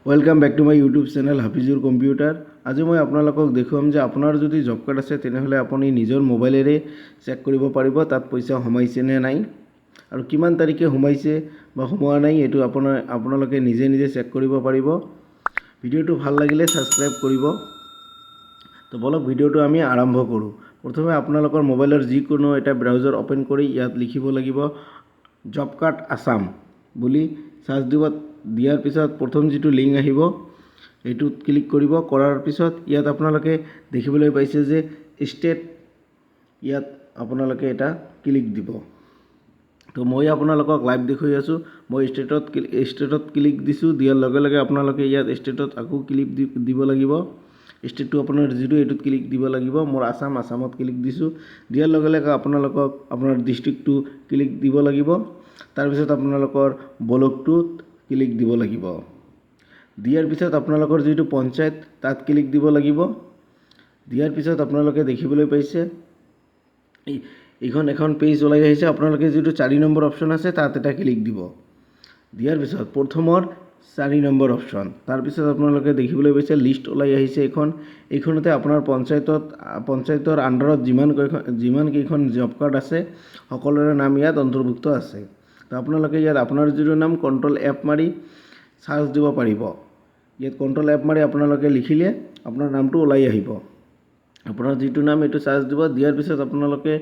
Welcome back to my YouTube channel Hafizur computer. आज मैं आपनालोকক देखुवाम जे आपनार जदि जब कार्ड आछे तेनेहले आपुनि निजर मोबाइलेरे चेक करिब पारिब तात पैसा सोमाइछे ने नाई आरु किमान तारिखे सोमाइछे बा सोमोवा नाई एटु आपनालोके निजे निजे चेक करिब पारिब। भिडिओटु भाल लागिले सबस्क्राइब करिब। तो बोलक भिडिओटु आमि आरम्भ करूँ। प्रथमे आपनालोकर मोबाइलर जिकोनो एटा ब्राउजार ओपेन करि इयात लिखिब लागिब जब कार्ड आसाम बुली सार्च दियार पिছত प्रथम जी लिंक आहिब एटुत क्लिक करिब। करार पिছত इयात आपनालोके देखिबोलै पाइसे जे स्टेट इयात आपनालोके एटा क्लिक दिब। तो मैं आपनालोকক लाइव देखुवाई आसो। मैं स्टेटत क्लिक दिसो। दियार लगे लगे आपनालोके इयात स्टेटत आकु क्लिक दिब लागिब। स्टेट आपनार जिटु एटुत क्लिक दिब लागिब। मोर आसाम आसामत क्लिक दिसो। दियार लगे लगे आपनालोকক आपनार डिस्ट्रिक्टटु क्लिक दिब लागिब। तार पिছত आपनालोकर ब्लकटुत क्लिक दिब लागिब। दियार पिছত आपनालोकर जिटु पंचायत तात क्लिक दिब लागिब। दियार पिছত आपनालोके देखिबोलै पाइसे এখন पेज ओলাই आहिছে। आपनालोके जिटु 4 নম্বৰ অপশন আছে তাত এটা ক্লিক দিব। दियार पिছত प्रथমৰ 4 নম্বৰ অপশন तार पिছত आपनालोके देखिबोलै पाइसे लिस्ट ओलाई आहिছে। এইখনতে আপোনাৰ পঞ্চায়তৰ আন্ডাৰত যিমান কেইখন জব কাৰ্ড আছে সকলোৰে নাম ইয়াত অন্তৰ্ভুক্ত আছে। তো আপোনালোকে ইয়াত আপোনাৰ যিটো নাম কন্ট্ৰোল এপ মাৰি সাৰ্চ দিব পাৰিব। ইয়াত কন্ট্ৰোল এপ মাৰি আপোনালোকে লিখিলে আপোনাৰ নামটো ওলাই আহিব। আপোনাৰ যিটো নাম এটো সাৰ্চ দিব। দিয়াৰ পিছত আপোনালোকে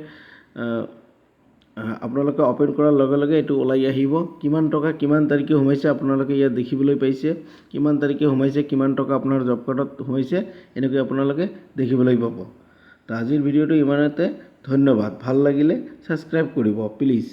ওপেন কৰাৰ লগে লগে এটো ওলাই আহিব। কিমান টকা কিমান তাৰিখে সোমাইছে আপোনালোকে ইয়াত দেখিবলৈ পাইছে। কিমান তাৰিখে সোমাইছে কিমান টকা আপোনাৰ জব কাৰ্ডত সোমাইছে এনেকৈ আপোনালোকে দেখিবলৈ পাব। তো আজিৰ ভিডিওটো ইমানতে। ধন্যবাদ। ভাল লাগিলে সাবস্ক্ৰাইব কৰিব প্লিজ।